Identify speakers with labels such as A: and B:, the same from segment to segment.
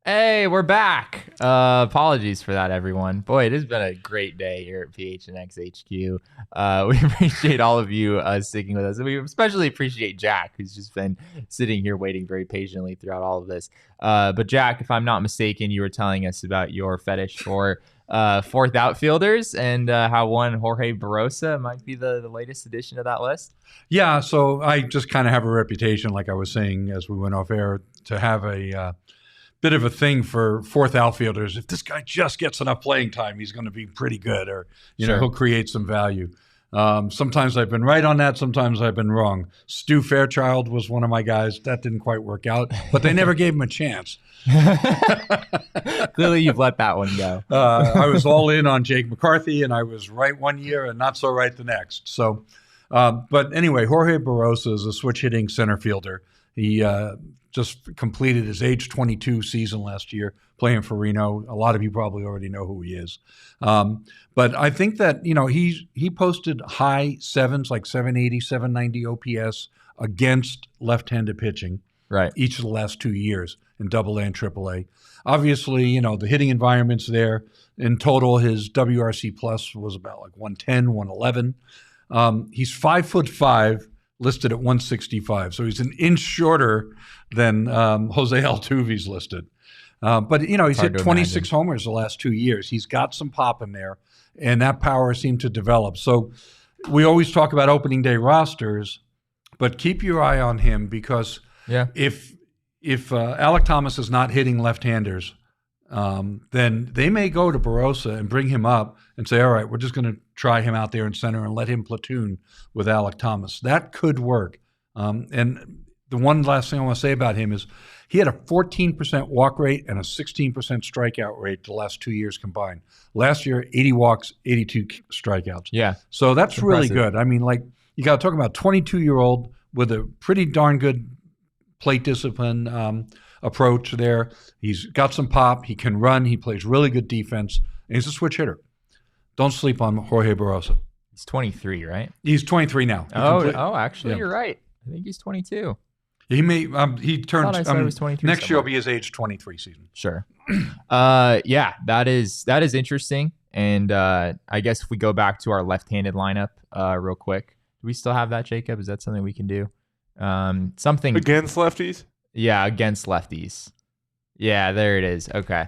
A: Hey, we're back. Apologies for that, everyone. Boy, it has been a great day here at PHNX HQ. We appreciate all of you sticking with us. And we especially appreciate Jack, who's just been sitting here waiting very patiently throughout all of this. But Jack, if I'm not mistaken, you were telling us about your fetish for fourth outfielders and how one Jorge Barrosa might be the latest addition to that list.
B: Yeah, so I just kind of have a reputation, like I was saying as we went off air, to have a bit of a thing for fourth outfielders. If this guy just gets enough playing time, he's going to be pretty good, or he'll create some value. Sometimes I've been right on that. Sometimes I've been wrong. Stu Fairchild was one of my guys. That didn't quite work out, but they never gave him a chance.
A: Clearly, you've let that one go.
B: I was all in on Jake McCarthy, and I was right one year and not so right the next. So, but anyway, Jorge Barrosa is a switch-hitting center fielder. He just completed his age 22 season last year playing for Reno. A lot of you probably already know who he is. But I think that, he posted high sevens, like 780, 790 OPS against left-handed pitching each of the last 2 years in AA and AAA. Obviously, the hitting environment's there. In total, his WRC plus was about like 110, 111. He's 5'5", listed at 165. So he's an inch shorter than Jose Altuve's listed. But, he's hit 26 homers the last 2 years. He's got some pop in there, and that power seemed to develop. So we always talk about opening day rosters, but keep your eye on him because if Alec Thomas is not hitting left-handers, then they may go to Barrosa and bring him up and say, all right, we're just going to try him out there in center and let him platoon with Alec Thomas. That could work. And the one last thing I want to say about him is he had a 14% walk rate and a 16% strikeout rate the last 2 years combined. Last year, 80 walks, 82 strikeouts.
A: Yeah.
B: So that's really good. I mean, you got to talk about a 22-year-old with a pretty darn good plate discipline approach there. He's got some pop. He can run. He plays really good defense. And he's a switch hitter. Don't sleep on Jorge Barrosa.
A: He's 23, right?
B: He's 23 now.
A: Actually, you're right. I think he's 22.
B: He may. He turns.
A: He was 23
B: next year will be his age 23 season.
A: Sure. That is interesting. And I guess if we go back to our left-handed lineup real quick, do we still have that, Jacob? Is that something we can do? Something
C: against lefties?
A: Yeah, against lefties. Yeah, there it is. Okay.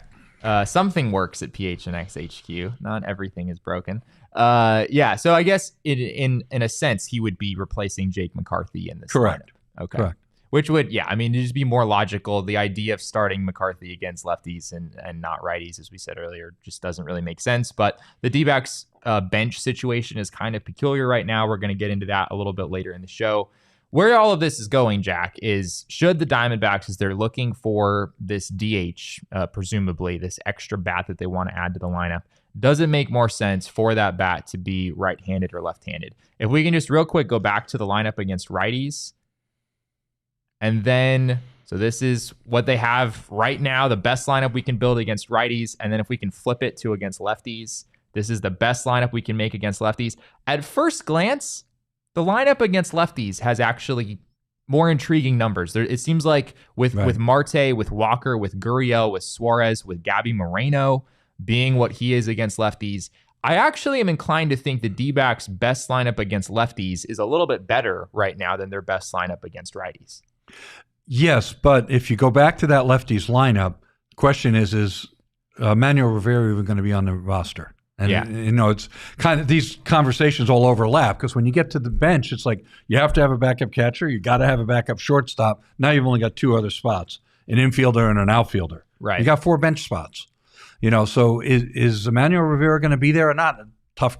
A: Something works at PHNX HQ. Not everything is broken. So I guess in a sense, he would be replacing Jake McCarthy in this
B: Correct.
A: lineup. Okay.
B: Correct.
A: Which would, it'd just be more logical. The idea of starting McCarthy against lefties and not righties, as we said earlier, just doesn't really make sense. But the D-backs bench situation is kind of peculiar right now. We're going to get into that a little bit later in the show. Where all of this is going, Jack, is should the Diamondbacks, as they're looking for this DH, presumably this extra bat that they want to add to the lineup, does it make more sense for that bat to be right-handed or left-handed? If we can just real quick go back to the lineup against righties. And then, so this is what they have right now, the best lineup we can build against righties. And then if we can flip it to against lefties, this is the best lineup we can make against lefties. At first glance, the lineup against lefties has actually more intriguing numbers. It seems like with Marte, with Walker, with Gurriel, with Suarez, with Gabby Moreno being what he is against lefties, I actually am inclined to think the D-backs' best lineup against lefties is a little bit better right now than their best lineup against righties.
B: Yes, but if you go back to that lefties lineup, the question is Manuel Rivera even going to be on the roster? And, it's kind of these conversations all overlap because when you get to the bench, it's like you have to have a backup catcher. You got to have a backup shortstop. Now you've only got two other spots, an infielder and an outfielder.
A: Right.
B: You got 4 bench spots. So is Emmanuel Rivera going to be there or not? Tough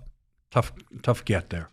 B: get there.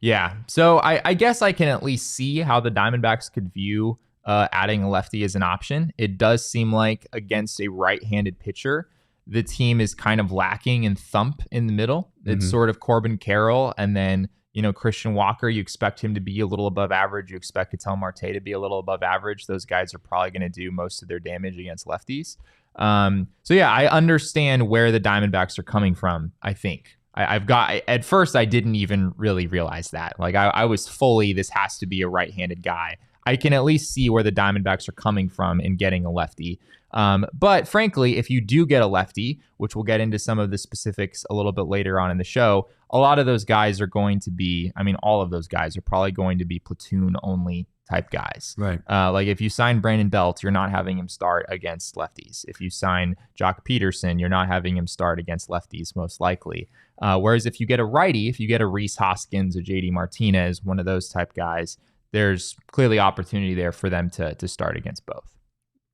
A: Yeah. So I guess I can at least see how the Diamondbacks could view adding a lefty as an option. It does seem like against a right-handed pitcher, the team is kind of lacking in thump in the middle. It's sort of Corbin Carroll and then, Christian Walker. You expect him to be a little above average. You expect Ketel Marte to be a little above average. Those guys are probably going to do most of their damage against lefties. I understand where the Diamondbacks are coming from, I think. At first, I didn't even really realize that. Like, I was fully, this has to be a right-handed guy. I can at least see where the Diamondbacks are coming from in getting a lefty. But frankly, if you do get a lefty, which we'll get into some of the specifics a little bit later on in the show, a lot of those guys are going to be, all of those guys are probably going to be platoon only type guys.
B: Right.
A: Like if you sign Brandon Belt, you're not having him start against lefties. If you sign Jock Peterson, you're not having him start against lefties, most likely. Whereas if you get a righty, if you get a Rhys Hoskins or JD Martinez, one of those type guys, there's clearly opportunity there for them to start against both.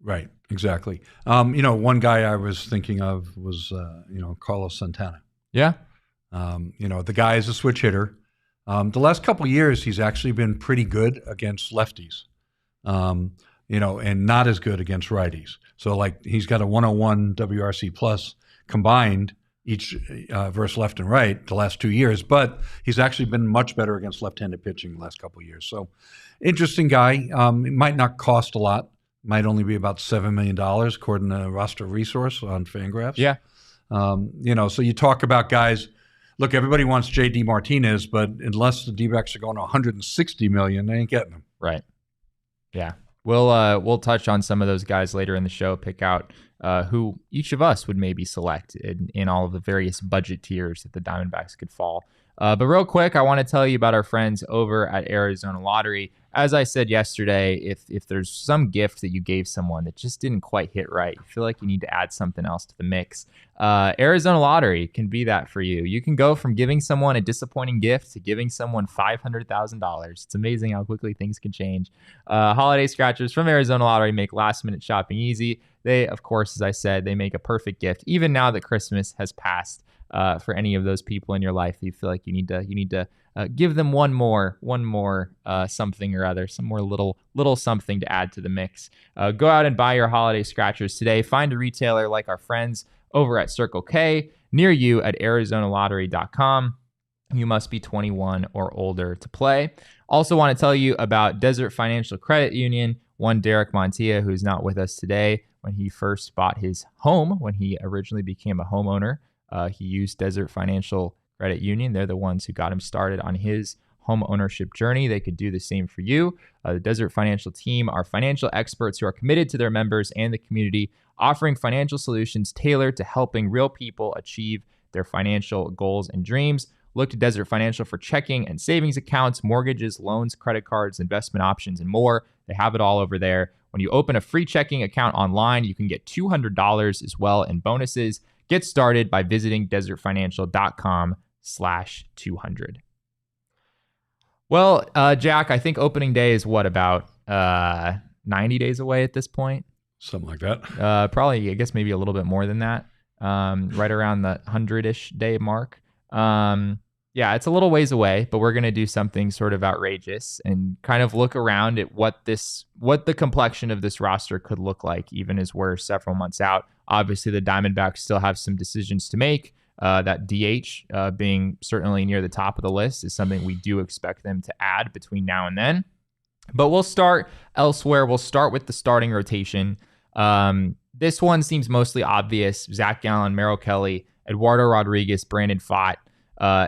B: Right, exactly. One guy I was thinking of was, Carlos Santana.
A: Yeah.
B: The guy is a switch hitter. The last couple of years, he's actually been pretty good against lefties, and not as good against righties. So, like, he's got a 101 WRC plus combined each versus left and right the last 2 years, but he's actually been much better against left-handed pitching the last couple of years. So, interesting guy. It might not cost a lot. Might only be about $7 million, according to Roster Resource on Fangraphs.
A: Yeah.
B: So you talk about guys. Look, everybody wants J.D. Martinez, but unless the D-backs are going to $160 million, they ain't getting him.
A: Right. Yeah. We'll touch on some of those guys later in the show, pick out who each of us would maybe select in all of the various budget tiers that the Diamondbacks could fall. But real quick, I want to tell you about our friends over at Arizona Lottery. As I said yesterday, if there's some gift that you gave someone that just didn't quite hit right, you feel like you need to add something else to the mix, Arizona Lottery can be that for you. You can go from giving someone a disappointing gift to giving someone $500,000. It's amazing how quickly things can change. Holiday scratchers from Arizona Lottery make last-minute shopping easy. They, of course, as I said, they make a perfect gift, even now that Christmas has passed. For any of those people in your life that you feel like you need to give them one more something or other, some more little something to add to the mix. Go out and buy your holiday scratchers today. Find a retailer like our friends over at Circle K near you at ArizonaLottery.com. You must be 21 or older to play. Also want to tell you about Desert Financial Credit Union. One Derek Montilla, who's not with us today, when he first bought his home, when he originally became a homeowner, he used Desert Financial Credit Union. They're the ones who got him started on his home ownership journey. They could do the same for you. The Desert Financial team are financial experts who are committed to their members and the community, offering financial solutions tailored to helping real people achieve their financial goals and dreams. Look to Desert Financial for checking and savings accounts, mortgages, loans, credit cards, investment options, and more. They have it all over there. When you open a free checking account online, you can get $200 as well in bonuses. Get started by visiting desertfinancial.com/200. Well, Jack, I think opening day is about 90 days away at this point?
B: Something like that.
A: Probably, I guess maybe a little bit more than that. Right around the 100-ish day mark. Yeah, it's a little ways away, but we're going to do something sort of outrageous and kind of look around at what the complexion of this roster could look like, even as we're several months out. Obviously, the Diamondbacks still have some decisions to make. That DH being certainly near the top of the list is something we do expect them to add between now and then. But we'll start elsewhere. We'll start with the starting rotation. This one seems mostly obvious. Zach Gallen, Merrill Kelly, Eduardo Rodriguez, Brandon Pfaadt.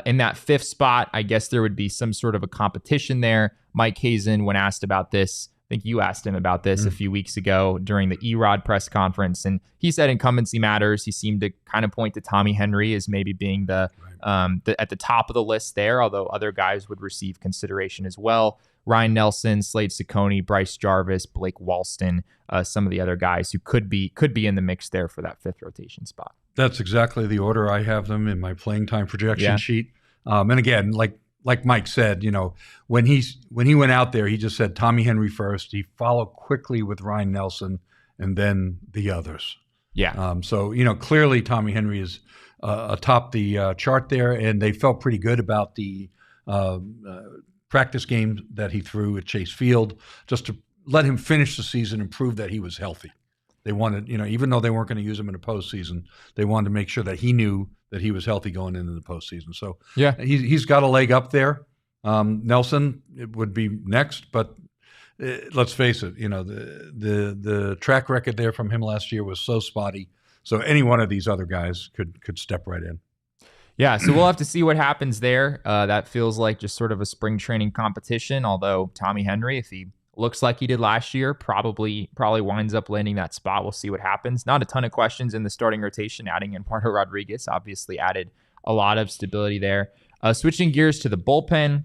A: In that fifth spot, I guess there would be some sort of a competition there. Mike Hazen, when asked about this, I think you asked him about this a few weeks ago during the Erod press conference, and he said incumbency matters. He seemed to kind of point to Tommy Henry as maybe being at the top of the list there, although other guys would receive consideration as well. Ryan Nelson, Slade Ciccone, Bryce Jarvis, Blake Walston, some of the other guys who could be in the mix there for that fifth rotation spot.
B: That's exactly the order I have them in my playing time projection sheet. And again, like Mike said, when he went out there, he just said Tommy Henry first. He followed quickly with Ryan Nelson, and then the others.
A: Yeah.
B: So clearly Tommy Henry is atop the chart there, and they felt pretty good about the practice game that he threw at Chase Field, just to let him finish the season and prove that he was healthy. They wanted, even though they weren't going to use him in the postseason, they wanted to make sure that he knew that he was healthy going into the postseason. So yeah, he's got a leg up there. Nelson, it would be next, but let's face it, the track record there from him last year was so spotty. So any one of these other guys could step right in.
A: Yeah, so we'll have to see what happens there. That feels like just sort of a spring training competition, although Tommy Henry, if he looks like he did last year, probably winds up landing that spot. We'll see what happens. Not a ton of questions in the starting rotation. Adding Eduardo Rodriguez obviously added a lot of stability there. Switching gears to the bullpen.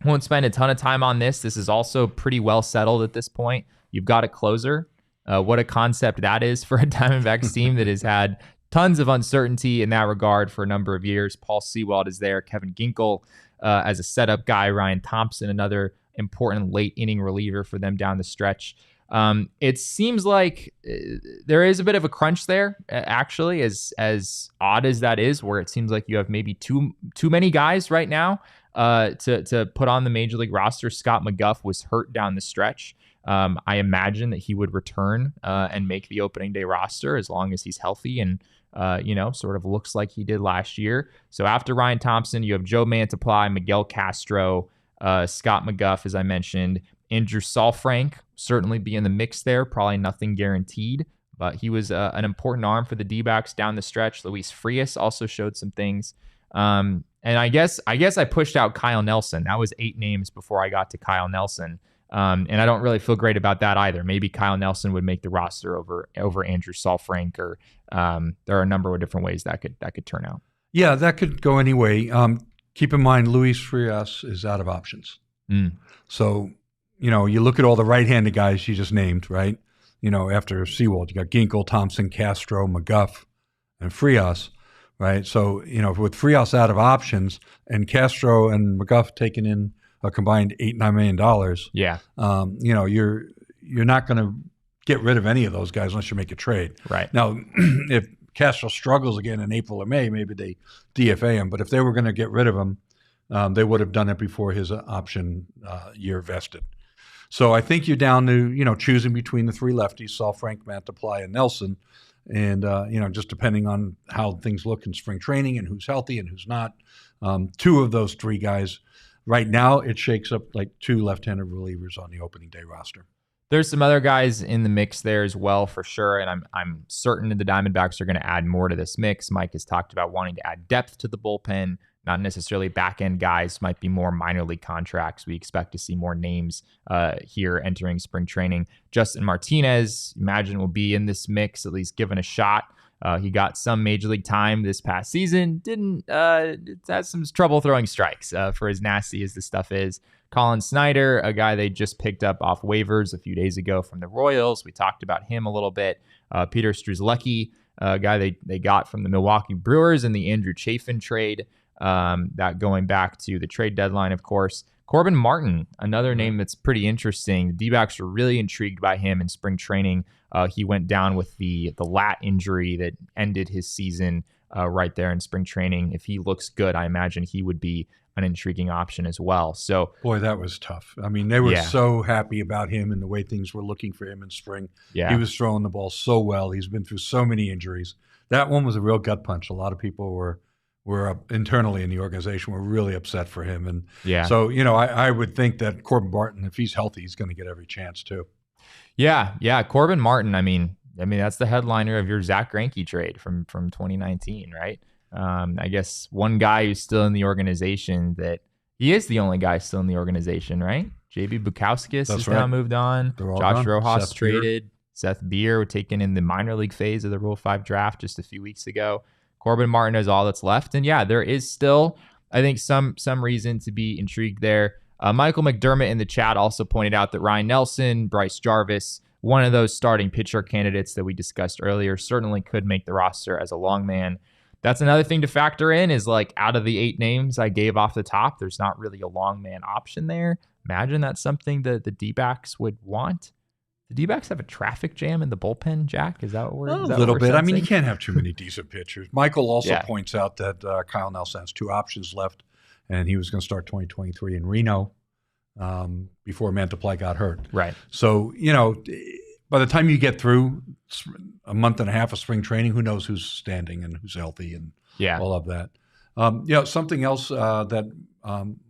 A: Won't spend a ton of time on this. This is also pretty well settled at this point. You've got a closer. What a concept that is for a Diamondbacks team that has had tons of uncertainty in that regard for a number of years. Paul Sewald is there. Kevin Ginkel as a setup guy. Ryan Thompson, another important late inning reliever for them down the stretch. It seems like there is a bit of a crunch there, actually, as odd as that is, where it seems like you have maybe too many guys right now to put on the major league roster. Scott McGough was hurt down the stretch. I imagine that he would return and make the opening day roster as long as he's healthy and sort of looks like he did last year. So after Ryan Thompson, you have Joe Mantiply, Miguel Castro, Scott McGough, as I mentioned. Andrew Saalfrank certainly be in the mix there. Probably nothing guaranteed, but he was an important arm for the D-backs down the stretch. Luis Frias also showed some things. And I guess I pushed out Kyle Nelson. That was 8 names before I got to Kyle Nelson. And I don't really feel great about that either. Maybe Kyle Nelson would make the roster over Andrew Saalfrank, or there are a number of different ways that could turn out. Yeah,
B: that could go any way. Keep in mind, Luis Frias is out of options. So, you look at all the right-handed guys you just named, right? After Sewald, you got Ginkel, Thompson, Castro, McGough, and Frias, right? So, with Frias out of options and Castro and McGough taking in a combined $8-9 million.
A: Yeah.
B: You're not going to get rid of any of those guys unless you make a trade.
A: Right.
B: Now, if Castro struggles again in April or May, maybe they DFA him. But if they were going to get rid of him, they would have done it before his option year vested. So I think you're down to, choosing between the 3 lefties, Saalfrank, Mantiply, and Nelson. And, just depending on how things look in spring training and who's healthy and who's not. 2 of those 3 guys. Right now, it shakes up like 2 left-handed relievers on the opening day roster.
A: There's some other guys in the mix there as well, for sure, and I'm certain the Diamondbacks are going to add more to this mix. Mike has talked about wanting to add depth to the bullpen, not necessarily back-end guys, might be more minor league contracts. We expect to see more names here entering spring training. Justin Martinez, imagine, will be in this mix, at least given a shot. He got some major league time this past season. Had some trouble throwing strikes for as nasty as this stuff is. Colin Snyder, a guy they just picked up off waivers a few days ago from the Royals. We talked about him a little bit. Peter Strzelecki, a guy they got from the Milwaukee Brewers in the Andrew Chafin trade. That going back to the trade deadline, of course. Corbin Martin, another name that's pretty interesting. The D-backs were really intrigued by him in spring training. He went down with the lat injury that ended his season right there in spring training. If he looks good, I imagine he would be an intriguing option as well. So,
B: boy, that was tough. I mean, they were so happy about him and the way things were looking for him in spring.
A: Yeah.
B: He was throwing the ball so well. He's been through so many injuries. That one was a real gut punch. A lot of people were internally in the organization were really upset for him. And so, I would think that Corbin Martin, if he's healthy, he's going to get every chance too.
A: Yeah. Corbin Martin, I mean, that's the headliner of your Zach Greinke trade from 2019, right? I guess one guy who's still in the organization, that he is the only guy still in the organization, right? JB Bukowskis has now moved on. Josh Rojas traded. Seth Beer taken in the minor league phase of the Rule 5 draft just a few weeks ago. Corbin Martin is all that's left. And there is still, I think, some reason to be intrigued there. Michael McDermott in the chat also pointed out that Ryan Nelson, Bryce Jarvis, one of those starting pitcher candidates that we discussed earlier, certainly could make the roster as a long man. That's another thing to factor in, is like, out of the 8 names I gave off the top, there's not really a long man option there. Imagine that's something that the D-backs would want. The D-backs have a traffic jam in the bullpen, Jack? Is that what we're
B: a little bit. I mean, you can't have too many decent pitchers. Michael also points out that Kyle Nelson has 2 options left, and he was going to start 2023 in Reno before Mantiply got hurt.
A: Right.
B: So, by the time you get through a month and a half of spring training, who knows who's standing and who's healthy and all of that. Something else that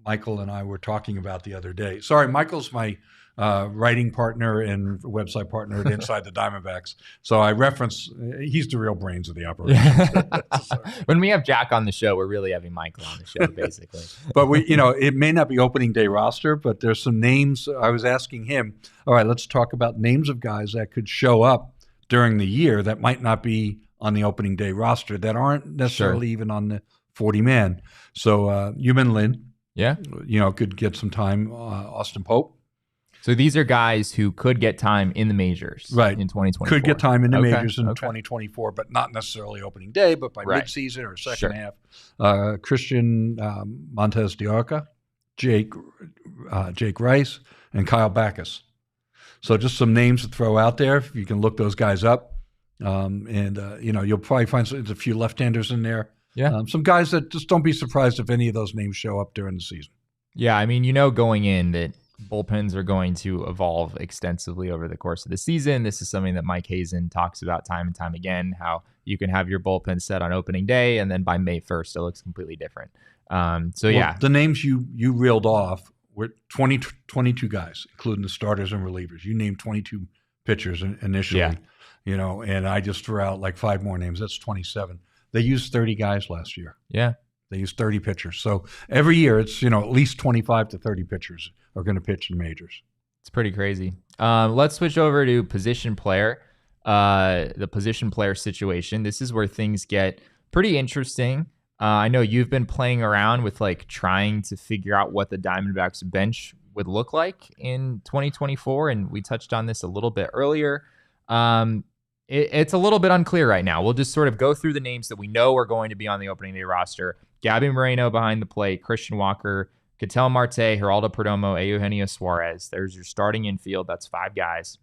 B: Michael and I were talking about the other day. Sorry, Michael's my writing partner and website partner at Inside the Diamondbacks. So I reference, he's the real brains of the operation.
A: When we have Jack on the show, we're really having Michael on the show, basically.
B: But it may not be opening day roster, but there's some names. I was asking him, all right, let's talk about names of guys that could show up during the year that might not be on the opening day roster, that aren't necessarily even on the 40-man. So Yumin Lin, could get some time. Austin Pope.
A: So these are guys who could get time in the majors in 2024.
B: Could get time in the majors in 2024, but not necessarily opening day, but by midseason or second half. Christian Montes de Oca, Jake Rice, and Kyle Backus. So just some names to throw out there. If you can look those guys up. You'll probably find a few left-handers in there.
A: Yeah.
B: Some guys that just don't be surprised if any of those names show up during the season.
A: Yeah, I mean, going in that bullpens are going to evolve extensively over the course of the season. This is something that Mike Hazen talks about time and time again, how you can have your bullpen set on opening day, and then by May 1st, it looks completely different. The
B: names you reeled off were 22 guys, including the starters and relievers. You named 22 pitchers initially, and I just threw out like 5 more names. That's 27. They used 30 guys last year.
A: Yeah.
B: They use 30 pitchers. So every year it's, at least 25 to 30 pitchers are going to pitch in the majors.
A: It's pretty crazy. Let's switch over to position player, the position player situation. This is where things get pretty interesting. I know you've been playing around with trying to figure out what the Diamondbacks bench would look like in 2024. And we touched on this a little bit earlier. It's a little bit unclear right now. We'll just sort of go through the names that we know are going to be on the opening day roster. Gabby Moreno behind the plate, Christian Walker, Ketel Marte, Geraldo Perdomo, Eugenio Suarez. There's your starting infield. That's 5 guys.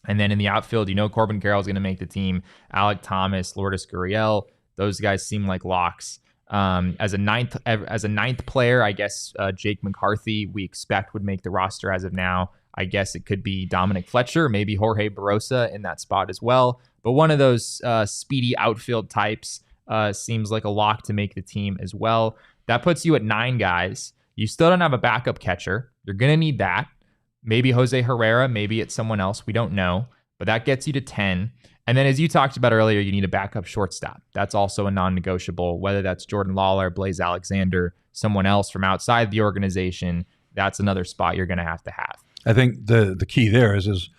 A: And then in the outfield, Corbin Carroll is going to make the team. Alec Thomas, Lourdes Gurriel. Those guys seem like locks. As a ninth player, I guess Jake McCarthy we expect would make the roster as of now. I guess it could be Dominic Fletcher, maybe Jorge Barrosa in that spot as well. But one of those speedy outfield types seems like a lock to make the team as well. That puts you at 9 guys. You still don't have a backup catcher. You're going to need that. Maybe Jose Herrera, maybe it's someone else. We don't know. But that gets you to 10. And then as you talked about earlier, you need a backup shortstop. That's also a non-negotiable, whether that's Jordan Lawler, Blaze Alexander, someone else from outside the organization. That's another spot you're going to have.
B: I think the key there is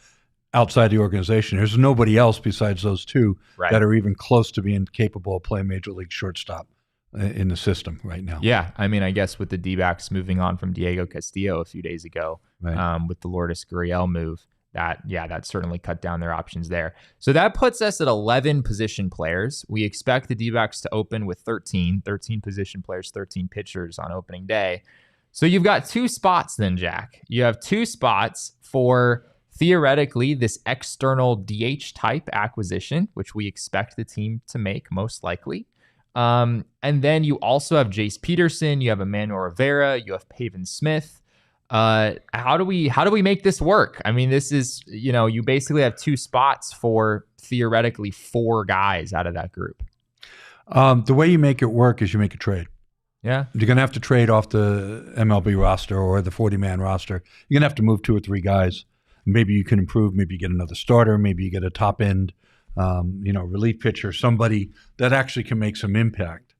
B: outside the organization. There's nobody else besides those 2 that are even close to being capable of playing major league shortstop in the system right now.
A: Yeah, I mean, I guess with the D-backs moving on from Diego Castillo a few days ago, with the Lourdes Gurriel move, that certainly cut down their options there. So that puts us at 11 position players. We expect the D-backs to open with 13 position players, 13 pitchers on opening day. So you've got 2 spots then, Jack. You have 2 spots for theoretically this external DH type acquisition, which we expect the team to make most likely. And then you also have Jace Peterson, you have Emmanuel Rivera, you have Pavin Smith. How do we make this work? I mean, this is, you basically have 2 spots for theoretically 4 guys out of that group.
B: The way you make it work is you make a trade.
A: Yeah.
B: You're going to have to trade off the MLB roster or the 40-man roster. You're going to have to move 2 or 3 guys. Maybe you can improve. Maybe you get another starter. Maybe you get a top end, relief pitcher, somebody that actually can make some impact.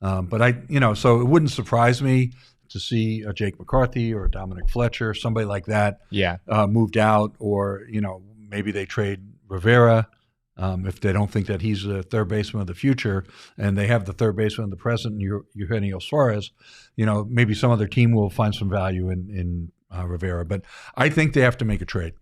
B: So it wouldn't surprise me to see a Jake McCarthy or a Dominic Fletcher, somebody like that, moved out, or maybe they trade Rivera. If they don't think that he's the third baseman of the future and they have the third baseman of the present, Eugenio Suarez, maybe some other team will find some value in Rivera. But I think they have to make a trade.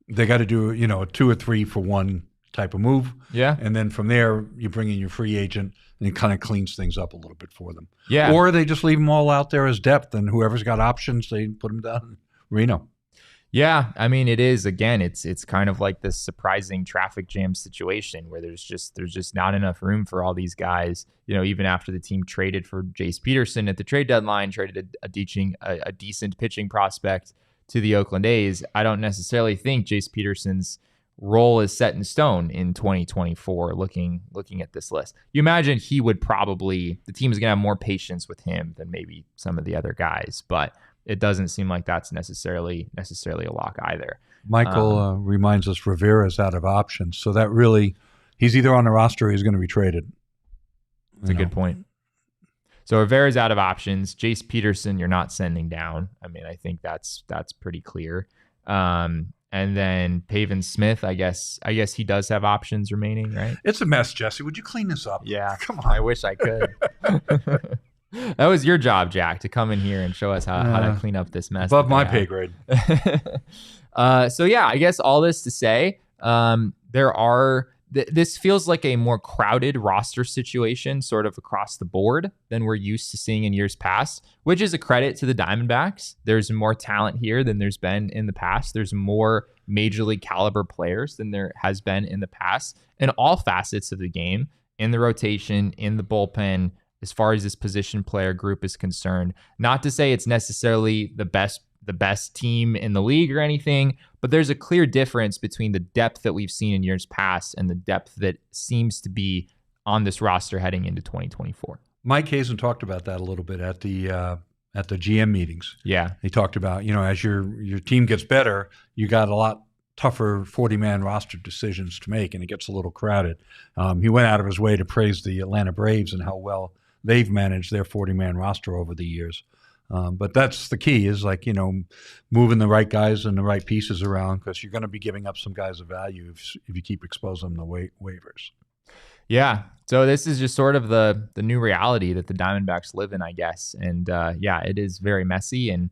B: They got to do, a 2 or 3 for 1 type of move.
A: Yeah.
B: And then from there, you bring in your free agent and it kind of cleans things up a little bit for them.
A: Yeah.
B: Or they just leave them all out there as depth, and whoever's got options, they put them down in Reno.
A: Yeah, I mean, it is, again, it's kind of like this surprising traffic jam situation where there's just not enough room for all these guys. Even after the team traded for Jace Peterson at the trade deadline, traded a decent pitching prospect to the Oakland A's, I don't necessarily think Jace Peterson's role is set in stone in 2024 looking at this list. You imagine the team is going to have more patience with him than maybe some of the other guys, but it doesn't seem like that's necessarily a lock either.
B: Michael reminds us Rivera's out of options, so that really, he's either on the roster or he's going to be traded.
A: That's a good point. So Rivera's out of options. Jace Peterson, you're not sending down. I mean, I think that's pretty clear. And then Pavin Smith, I guess he does have options remaining, right?
B: It's a mess, Jesse. Would you clean this up?
A: Yeah,
B: come on.
A: I wish I could. That was your job, Jack, to come in here and show us how to clean up this mess.
B: Above my pay grade.
A: So yeah, I guess all this to say, this feels like a more crowded roster situation sort of across the board than we're used to seeing in years past, which is a credit to the Diamondbacks. There's more talent here than there's been in the past. There's more major league caliber players than there has been in the past in all facets of the game, in the rotation, in the bullpen, as far as this position player group is concerned. Not to say it's necessarily the best team in the league or anything, but there's a clear difference between the depth that we've seen in years past and the depth that seems to be on this roster heading into 2024.
B: Mike Hazen talked about that a little bit at the GM meetings.
A: Yeah.
B: He talked about, as your team gets better, you got a lot tougher 40-man roster decisions to make, and it gets a little crowded. He went out of his way to praise the Atlanta Braves and how well they've managed their 40-man roster over the years. But that's the key is moving the right guys and the right pieces around, because you're going to be giving up some guys of value if you keep exposing them to waivers.
A: Yeah. So this is just sort of the new reality that the Diamondbacks live in, I guess. And it is very messy. And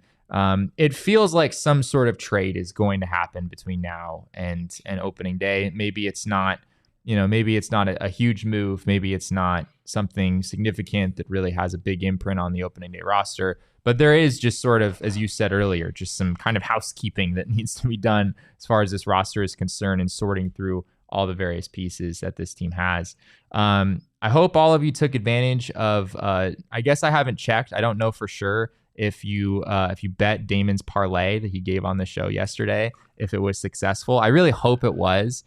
A: it feels like some sort of trade is going to happen between now and opening day. Maybe it's not, a huge move. Maybe it's not something significant that really has a big imprint on the opening day roster. But there is just sort of, as you said earlier, just some kind of housekeeping that needs to be done as far as this roster is concerned and sorting through all the various pieces that this team has. I hope all of you took advantage of, I guess I haven't checked. I don't know for sure if you bet Damon's parlay that he gave on the show yesterday, if it was successful. I really hope it was.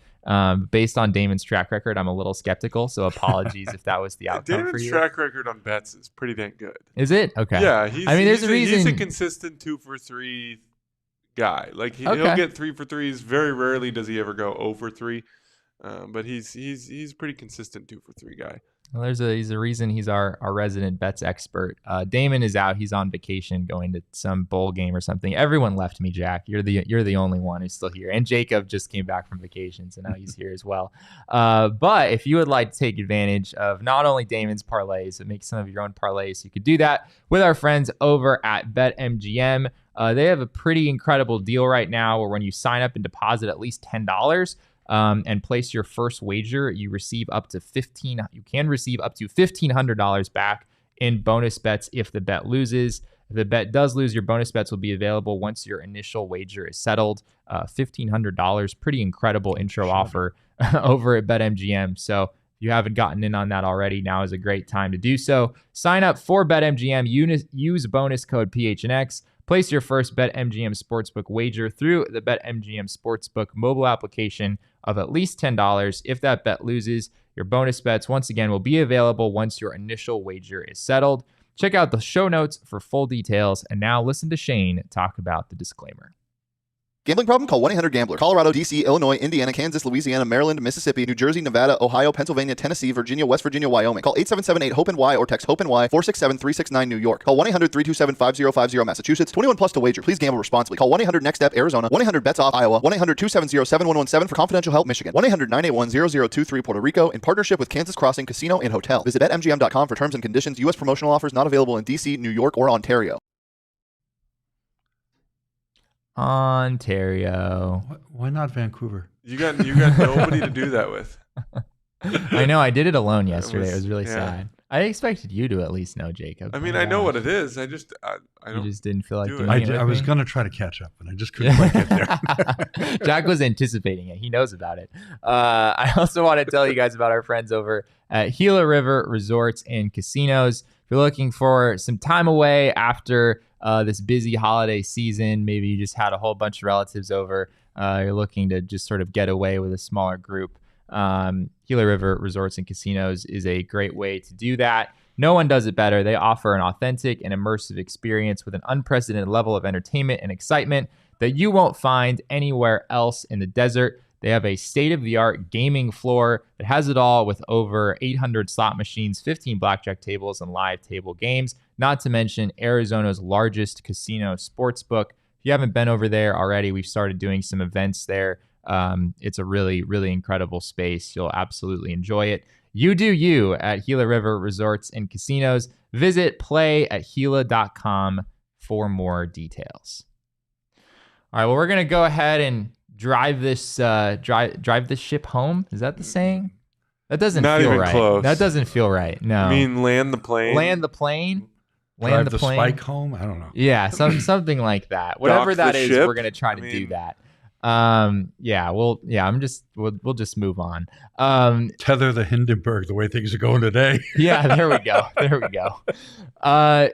A: Based on Damon's track record, I'm a little skeptical, so apologies if that was the outcome for you.
C: Damon's track record on bets is pretty dang good.
A: Is it? Okay.
C: Yeah,
A: there's a reason.
C: He's a consistent 2 for 3 guy. Like he'll get 3 for 3s. Very rarely does he ever go 0 for 3. But he's a pretty consistent 2 for 3 guy.
A: Well, there's a reason he's our resident bets expert. Damon is out. He's on vacation going to some bowl game or something. Everyone left me, Jack. You're the only one who's still here. And Jacob just came back from vacation, so now he's here as well. But if you would like to take advantage of not only Damon's parlays, but make some of your own parlays, you could do that with our friends over at BetMGM. They have a pretty incredible deal right now where when you sign up and deposit at least $10, and place your first wager, you can receive up to $1,500 back in bonus bets if the bet loses. If the bet does lose, your bonus bets will be available once your initial wager is settled. $1,500, pretty incredible intro offer over at BetMGM. So if you haven't gotten in on that already, now is a great time to do so. Sign up for BetMGM. Use bonus code PHNX. Place your first BetMGM Sportsbook wager through the BetMGM Sportsbook mobile application of at least $10. If that bet loses, your bonus bets, once again, will be available once your initial wager is settled. Check out the show notes for full details. And now listen to Shane talk about the disclaimer.
D: Gambling problem? Call 1-800-GAMBLER. Colorado, D.C., Illinois, Indiana, Kansas, Louisiana, Maryland, Mississippi, New Jersey, Nevada, Ohio, Pennsylvania, Tennessee, Virginia, West Virginia, Wyoming. Call 877-8-HOPE-NY or text HOPE-NY 467-369 New York. Call 1-800-327-5050 Massachusetts. 21 plus to wager. Please gamble responsibly. Call 1-800-NEXT-STEP Arizona. 1-800-BETS-OFF Iowa. 1-800-270-7117 for confidential help Michigan. 1-800-981-0023 Puerto Rico in partnership with Kansas Crossing Casino and Hotel. Visit BetMGM.com for terms and conditions. U.S. promotional offers not available in D.C., New York, or Ontario.
A: Ontario.
B: Why not Vancouver?
C: You got nobody to do that with.
A: I know. I did it alone yesterday. It was really sad. I expected you to at least know, Jacob.
C: I mean, I know what it is. I just
A: didn't feel like doing
B: it. I was going to try to catch up, but I just couldn't quite get there.
A: Jack was anticipating it. He knows about it. I also want to tell you guys about our friends over at Gila River Resorts and Casinos. If you're looking for some time away after this busy holiday season, maybe you just had a whole bunch of relatives over, you're looking to just sort of get away with a smaller group, Gila River Resorts and Casinos is a great way to do that. No one does it better. They offer an authentic and immersive experience with an unprecedented level of entertainment and excitement that you won't find anywhere else in the desert. They have a state-of-the-art gaming floor that has it all with over 800 slot machines, 15 blackjack tables, and live table games, not to mention Arizona's largest casino sportsbook. If you haven't been over there already, we've started doing some events there. It's a really, really incredible space. You'll absolutely enjoy it. You do you at Gila River Resorts and Casinos. Visit play@Gila.com for more details. All right, well, we're going to go ahead and drive this ship home. Is that the saying? That doesn't
C: Not
A: feel
C: even
A: right.
C: Close.
A: That doesn't feel right. No.
C: I mean, land the plane.
A: Land the plane.
B: Drive the spike home. I don't know.
A: Yeah, something like that. Whatever that is,
C: ship.
A: we're gonna try to do that. We'll just move on.
B: Tether the Hindenburg the way things are going today.
A: Yeah, there we go.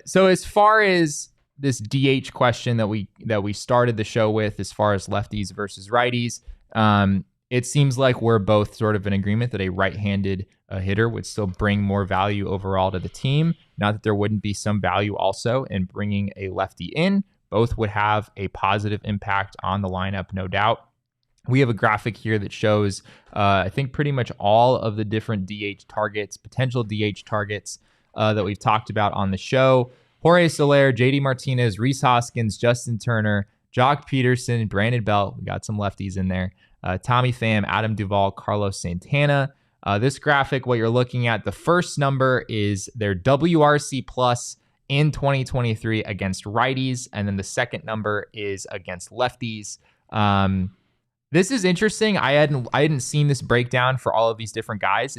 A: So as far as this DH question that we started the show with, as far as lefties versus righties, it seems like we're both sort of in agreement that a right-handed hitter would still bring more value overall to the team. Not that there wouldn't be some value also in bringing a lefty in. Both would have a positive impact on the lineup, no doubt. We have a graphic here that shows, I think, pretty much all of the different DH targets, potential DH targets that we've talked about on the show. Jorge Soler, JD Martinez, Rhys Hoskins, Justin Turner, Jock Peterson, Brandon Belt. We got some lefties in there. Tommy Pham, Adam Duvall, Carlos Santana. This graphic, what you're looking at, the first number is their WRC plus in 2023 against righties, and then the second number is against lefties. This is interesting. I hadn't seen this breakdown for all of these different guys.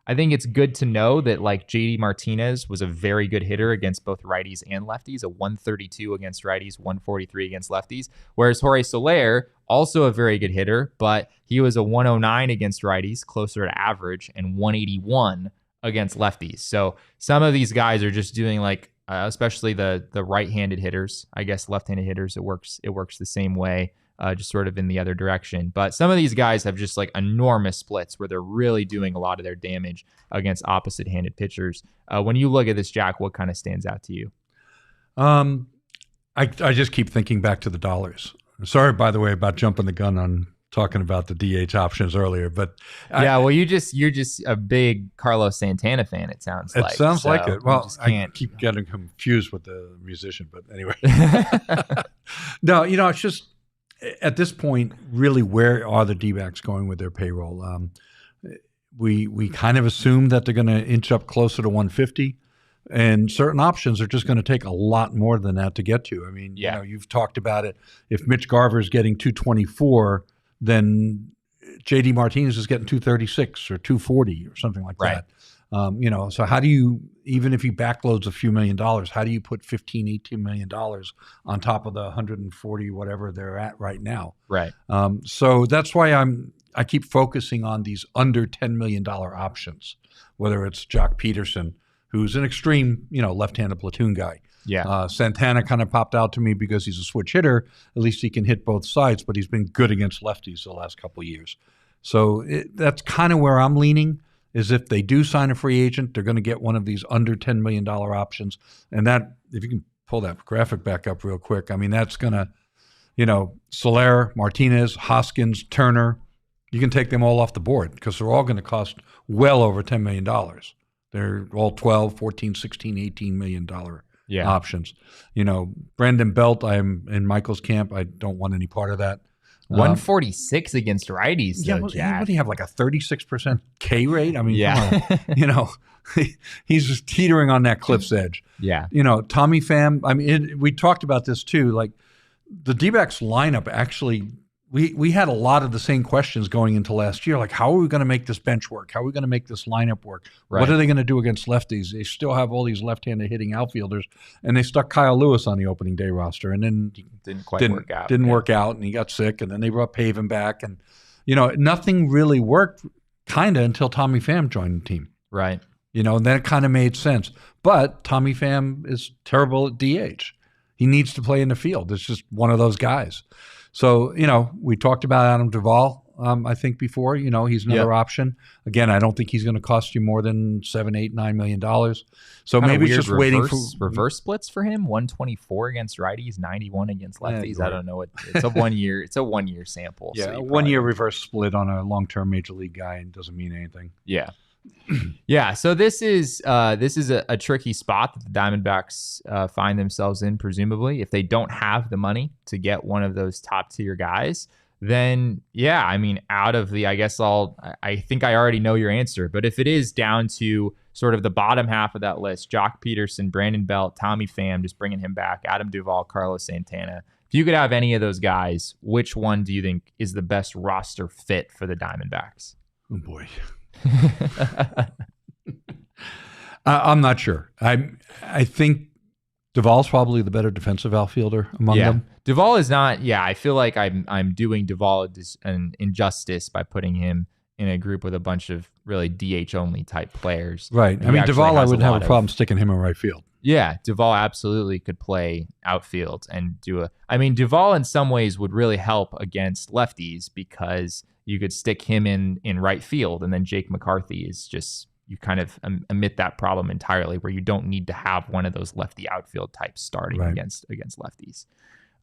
A: I think it's good to know that like JD Martinez was a very good hitter against both righties and lefties, a 132 against righties, 143 against lefties. Whereas Jorge Soler, also a very good hitter, but he was a 109 against righties, closer to average, and 181 against lefties. So some of these guys are just doing like, especially the right-handed hitters. I guess left-handed hitters, it works the same way. Just sort of in the other direction. But some of these guys have just like enormous splits where they're really doing a lot of their damage against opposite-handed pitchers. When you look at this, Jack, what kind of stands out to you?
B: I just keep thinking back to the dollars. Sorry, by the way, about jumping the gun on talking about the DH options earlier, but
A: you're just a big Carlos Santana fan. It sounds like.
B: It sounds like it. Well, I keep getting confused with the musician, but anyway. No, it's just. At this point, really, where are the D-backs going with their payroll? We kind of assume that they're going to inch up closer to 150, and certain options are just going to take a lot more than that to get to. I mean, you've talked about it. If Mitch Garver is getting 224, then JD Martinez is getting 236 or 240 or something like that. So how do you, even if he backloads a few $1 million, how do you put $15, $18 million on top of the 140, whatever they're at right now?
A: Right.
B: So that's why I keep focusing on these under $10 million options, whether it's Jock Peterson, who's an extreme, left-handed platoon guy.
A: Yeah.
B: Santana kind of popped out to me because he's a switch hitter. At least he can hit both sides, but he's been good against lefties the last couple of years. So that's kind of where I'm leaning. Is if they do sign a free agent, they're going to get one of these under $10 million options. And that, if you can pull that graphic back up real quick, I mean, that's going to, Soler, Martinez, Hoskins, Turner, you can take them all off the board because they're all going to cost well over $10 million. They're all 12, 14, 16, $18 million options. Brandon Belt, I'm in Michael's camp. I don't want any part of that.
A: 146 against righties.
B: Jack. What do you have, like a 36% K rate? I mean, come on. He's just teetering on that cliff's edge.
A: Yeah.
B: Tommy Pham. I mean, we talked about this too. Like the D-backs lineup actually, we had a lot of the same questions going into last year. Like, how are we going to make this bench work? How are we going to make this lineup work? Right. What are they going to do against lefties? They still have all these left-handed hitting outfielders, and they stuck Kyle Lewis on the opening day roster, and then
A: didn't work out.
B: Didn't work out, and he got sick, and then they brought Hazen back, and nothing really worked kind of until Tommy Pham joined the team.
A: Right.
B: And then it kind of made sense. But Tommy Pham is terrible at DH. He needs to play in the field. It's just one of those guys. So, we talked about Adam Duvall. I think before. He's another option. Again, I don't think he's going to cost you more than $7, $8, $9 million. So
A: Kinda
B: maybe it's
A: weird
B: just waiting for
A: reverse splits for him. 124 against righties, 91 against lefties.
B: Right.
A: I don't know what it's a 1 year. It's a 1 year sample.
B: Yeah,
A: so
B: a 1 year reverse split on a long-term major league guy doesn't mean anything.
A: Yeah. Yeah, so this is a tricky spot that the Diamondbacks find themselves in, presumably. If they don't have the money to get one of those top tier guys, then yeah, I mean, out of the, I think I already know your answer, but if it is down to sort of the bottom half of that list, Jock Peterson, Brandon Belt, Tommy Pham, just bringing him back, Adam Duvall, Carlos Santana. If you could have any of those guys, which one do you think is the best roster fit for the Diamondbacks?
B: Oh boy. I'm not sure. I think Duvall's probably the better defensive outfielder among them.
A: Duvall is not. Yeah, I feel like I'm doing Duvall an injustice by putting him in a group with a bunch of really DH only type players.
B: Right. I mean, Duvall, I wouldn't have a problem sticking him in right field.
A: Yeah, Duvall absolutely could play outfield and I mean, Duvall in some ways would really help against lefties because you could stick him in right field, and then Jake McCarthy is just, you kind of omit that problem entirely, where you don't need to have one of those lefty outfield types starting against lefties.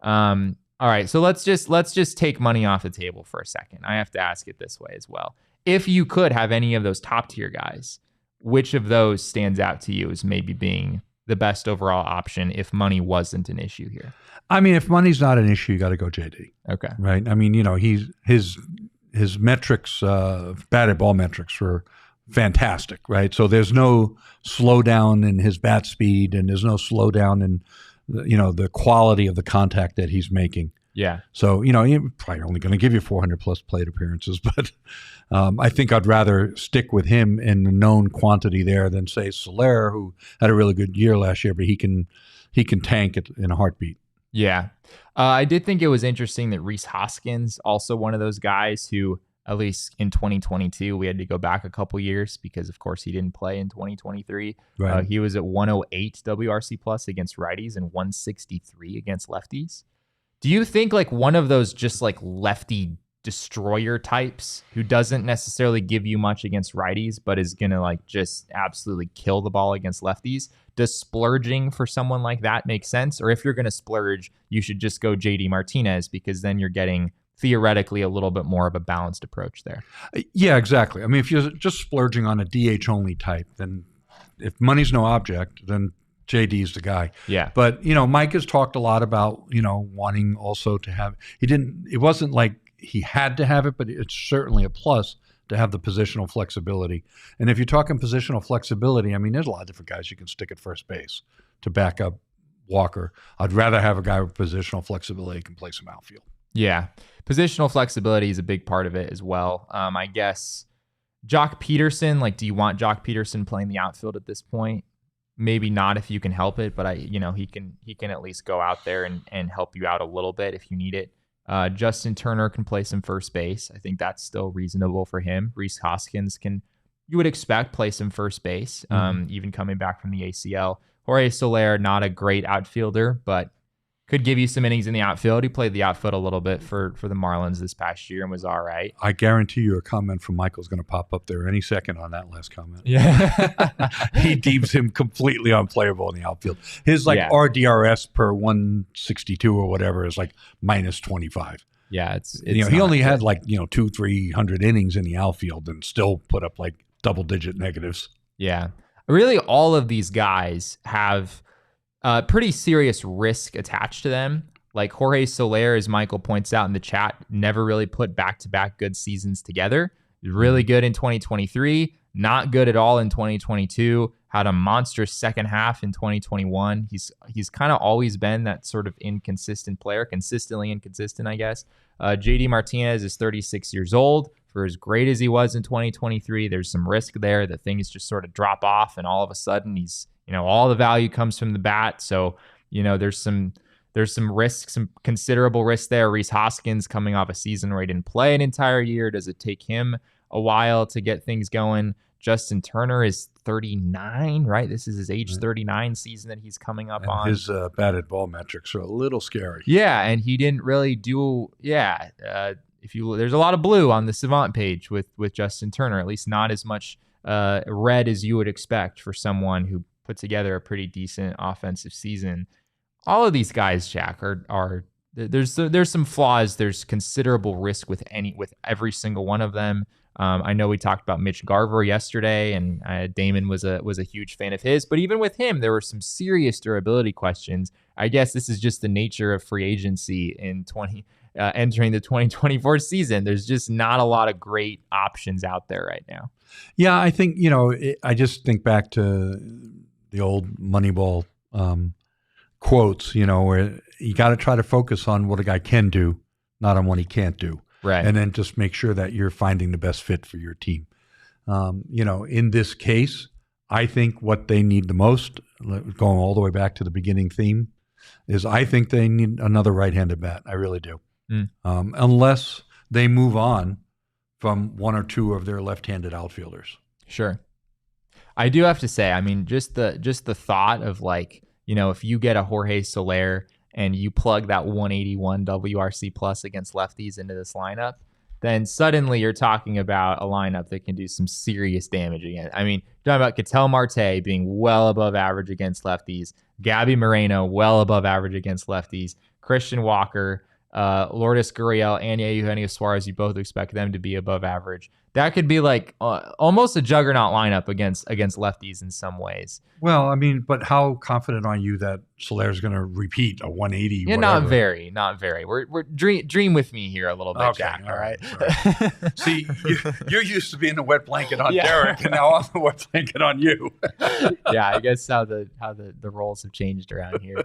A: All right, so let's just take money off the table for a second. I have to ask it this way as well. If you could have any of those top tier guys, which of those stands out to you as maybe being the best overall option if money wasn't an issue here?
B: I mean, if money's not an issue, you got to go JD.
A: Okay.
B: Right. I mean, his metrics, batted ball metrics were fantastic, right? So there's no slowdown in his bat speed, and there's no slowdown in, the quality of the contact that he's making.
A: Yeah.
B: So, he's probably only going to give you 400 plus plate appearances, but I think I'd rather stick with him in the known quantity there than say Soler, who had a really good year last year, but he can tank it in a heartbeat.
A: Yeah. I did think it was interesting that Rhys Hoskins, also one of those guys who, at least in 2022, we had to go back a couple years because, of course, he didn't play in 2023.
B: Right.
A: He was at 108 WRC plus against righties and 163 against lefties. Do you think like one of those just like lefty destroyer types who doesn't necessarily give you much against righties, but is going to like just absolutely kill the ball against lefties? Does splurging for someone like that make sense? Or if you're going to splurge, you should just go JD Martinez, because then you're getting theoretically a little bit more of a balanced approach there.
B: Yeah, exactly. I mean, if you're just splurging on a DH only type, then if money's no object, then JD's the guy.
A: Yeah.
B: But, Mike has talked a lot about, wanting also to have, it wasn't like he had to have it, but it's certainly a plus to have the positional flexibility. And if you're talking positional flexibility, I mean, there's a lot of different guys you can stick at first base to back up Walker. I'd rather have a guy with positional flexibility who can play some outfield.
A: Yeah. Positional flexibility is a big part of it as well. I guess Jock Peterson, like, do you want Jock Peterson playing the outfield at this point? Maybe not if you can help it, but he can at least go out there and help you out a little bit if you need it. Justin Turner can play some first base. I think that's still reasonable for him. Rhys Hoskins you would expect, play some first base, even coming back from the ACL. Jorge Soler, not a great outfielder, but could give you some innings in the outfield. He played the outfield a little bit for the Marlins this past year and was all right.
B: I guarantee you a comment from Michael's going to pop up there any second on that last comment.
A: Yeah.
B: He deems him completely unplayable in the outfield. His RDRS per 162 or whatever is like minus 25.
A: Yeah, it's
B: he only had 200-300 innings in the outfield and still put up like double-digit negatives.
A: Yeah. Really, all of these guys have pretty serious risk attached to them. Like Jorge Soler, as Michael points out in the chat, never really put back-to-back good seasons together. Really good in 2023, not good at all in 2022. Had a monstrous second half in 2021. He's kind of always been that sort of inconsistent player, consistently inconsistent, I guess. JD Martinez is 36 years old. For as great as he was in 2023, there's some risk there that things just sort of drop off, and all of a sudden he's, all the value comes from the bat. So, there's some risk, some considerable risk there. Rhys Hoskins coming off a season where he didn't play an entire year. Does it take him a while to get things going? Justin Turner is 39, right? This is his age 39 season that he's coming up on.
B: His batted ball metrics are a little scary.
A: Yeah, and he didn't really do, there's a lot of blue on the Savant page with Justin Turner, at least not as much red as you would expect for someone who put together a pretty decent offensive season. All of these guys, Jack, are there's some flaws. There's considerable risk with every single one of them. I know we talked about Mitch Garver yesterday, and Damon was a huge fan of his. But even with him, there were some serious durability questions. I guess this is just the nature of free agency in entering the 2024 season. There's just not a lot of great options out there right now.
B: Yeah, I think, I just think back to the old Moneyball quotes, where you got to try to focus on what a guy can do, not on what he can't do.
A: Right.
B: And then just make sure that you're finding the best fit for your team. In this case, I think what they need the most, going all the way back to the beginning theme, is I think they need another right-handed bat. I really do. Unless they move on from one or two of their left-handed outfielders.
A: Sure. I do have to say, I mean, just the thought of if you get a Jorge Soler and you plug that 181 WRC plus against lefties into this lineup, then suddenly you're talking about a lineup that can do some serious damage again. I mean, you're talking about Ketel Marte being well above average against lefties, Gabby Moreno well above average against lefties, Christian Walker, Lourdes Gurriel, and Eugenio Suarez, you both expect them to be above average. That could be almost a juggernaut lineup against lefties in some ways.
B: Well, I mean, but how confident are you that Soler's going to repeat a 180?
A: Yeah, whatever? Not very. We're dream with me here a little bit,
B: okay,
A: Jack. All right.
B: See, you're used to being the wet blanket on Derek, and now I'm the wet blanket on you.
A: Yeah, I guess how the roles have changed around here.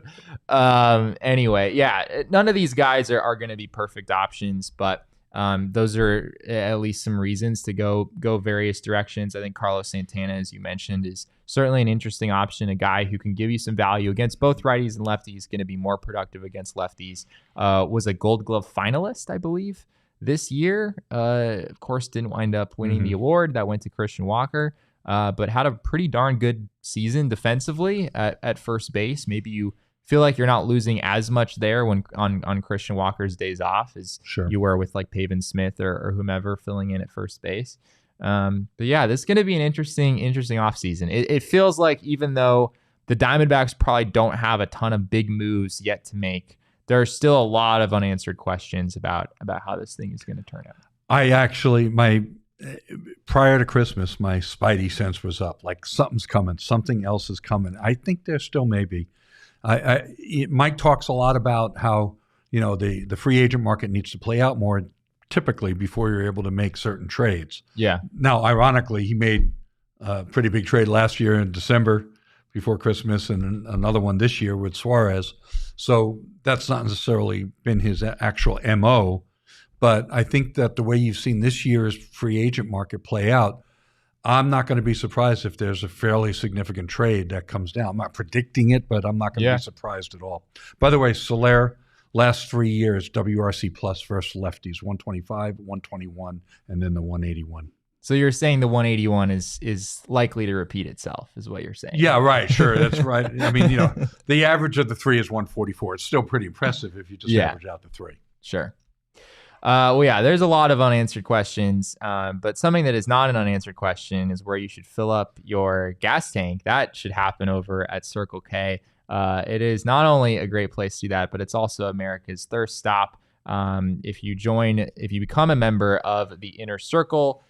A: Anyway, yeah, none of these guys are going to be perfect options, but those are at least some reasons to go various directions. I think Carlos Santana, as you mentioned, is certainly an interesting option, a guy who can give you some value against both righties and lefties, going to be more productive against lefties. Was a Gold Glove finalist, I believe, this year. Of course, didn't wind up winning the award. That went to Christian Walker, but had a pretty darn good season defensively at first base. Maybe you feel like you're not losing as much there when on Christian Walker's days off as you were with Pavin Smith or whomever filling in at first base. But yeah, this is going to be an interesting offseason. It feels like even though the Diamondbacks probably don't have a ton of big moves yet to make, there are still a lot of unanswered questions about how this thing is going to turn out. I actually,
B: prior to Christmas, my spidey sense was up. Something's coming. Something else is coming. I think there still may be. Mike talks a lot about how the free agent market needs to play out more typically before you're able to make certain trades.
A: Yeah.
B: Now, ironically, he made a pretty big trade last year in December before Christmas, and another one this year with Suarez. So that's not necessarily been his actual MO. But I think that the way you've seen this year's free agent market play out, I'm not going to be surprised if there's a fairly significant trade that comes down. I'm not predicting it, but I'm not going to be surprised at all. By the way, Soler, last 3 years, WRC plus versus lefties, 125, 121, and then the 181.
A: So you're saying the 181 is likely to repeat itself, is what you're saying?
B: Yeah, right. Sure, that's right. I mean, the average of the three is 144. It's still pretty impressive if you just average out the three.
A: Sure. Well, yeah, there's a lot of unanswered questions, but something that is not an unanswered question is where you should fill up your gas tank. That should happen over at Circle K. It is not only a great place to do that, but it's also America's thirst stop. If you become a member of the Inner Circle,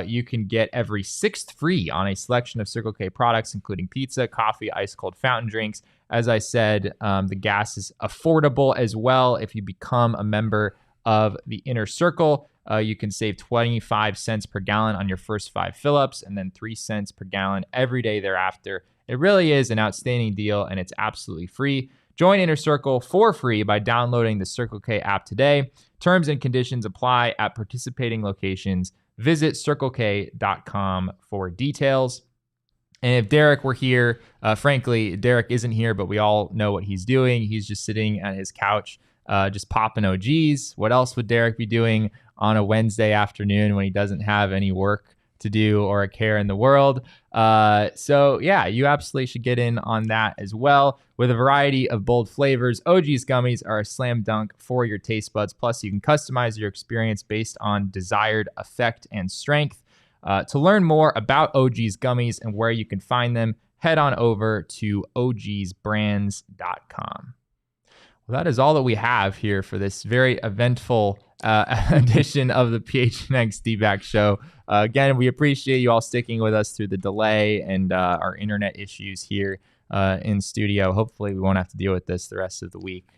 A: you can get every sixth free on a selection of Circle K products, including pizza, coffee, ice cold fountain drinks. As I said, the gas is affordable as well. If you become a member of the Inner Circle, you can save 25 cents per gallon on your first 5 fill-ups and then 3 cents per gallon every day thereafter. It really is an outstanding deal, and it's absolutely free. Join Inner Circle for free by downloading the Circle K app today. Terms and conditions apply at participating locations. Visit CircleK.com for details. And if Derek were here, frankly, Derek isn't here, but we all know what he's doing. He's just sitting at his couch, just popping OGs. What else would Derek be doing on a Wednesday afternoon when he doesn't have any work to do or a care in the world. So yeah, you absolutely should get in on that as well. With a variety of bold flavors, OG's gummies are a slam dunk for your taste buds. Plus, you can customize your experience based on desired effect and strength. To learn more about OG's gummies and where you can find them, head on over to ogsbrands.com. Well, that is all that we have here for this very eventful edition of the PHNX D-backs Show. Again, we appreciate you all sticking with us through the delay and our internet issues here in studio. Hopefully, we won't have to deal with this the rest of the week.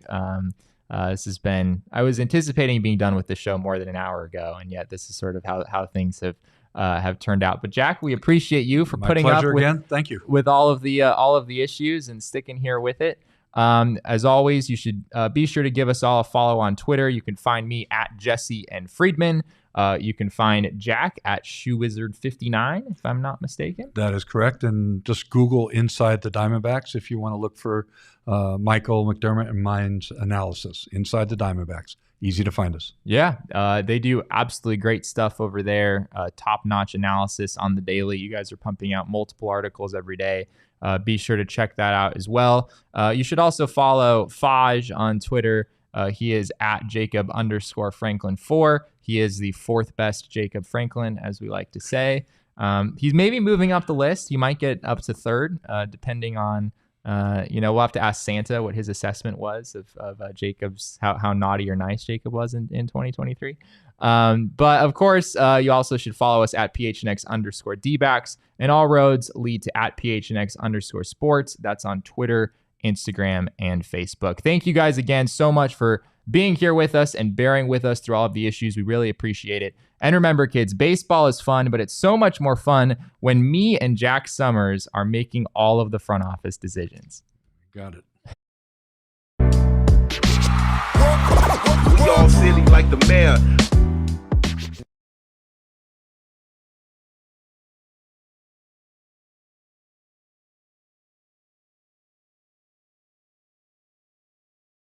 A: This has been, I was anticipating being done with the show more than an hour ago, and yet this is sort of how things have turned out. But Jack, we appreciate you for putting up
B: Thank you.
A: with all of the issues and sticking here with it. As always, you should be sure to give us all a follow on Twitter. You can find me at Jesse and Friedman. You can find Jack at ShoeWizard59, if I'm not mistaken.
B: That is correct. And just Google Inside the Diamondbacks if you want to look for Michael McDermott and mine's analysis. Inside the Diamondbacks. Easy to find us.
A: Yeah, they do absolutely great stuff over there. Top-notch analysis on the daily. You guys are pumping out multiple articles every day. Be sure to check that out as well. You should also follow Faj on Twitter. He is at Jacob_Franklin4. He is the fourth best Jacob Franklin, as we like to say. He's maybe moving up the list. He might get up to third, depending on, we'll have to ask Santa what his assessment was of Jacob's, how naughty or nice Jacob was in 2023. But of course, you also should follow us at PHNX D-backs, and all roads lead to at PHNX sports. That's on Twitter, Instagram, and Facebook. Thank you guys again so much for being here with us and bearing with us through all of the issues. We really appreciate it. And remember, kids, baseball is fun, but it's so much more fun when me and Jack Sommers are making all of the front office decisions.
B: Got it.
E: We all silly like the mayor.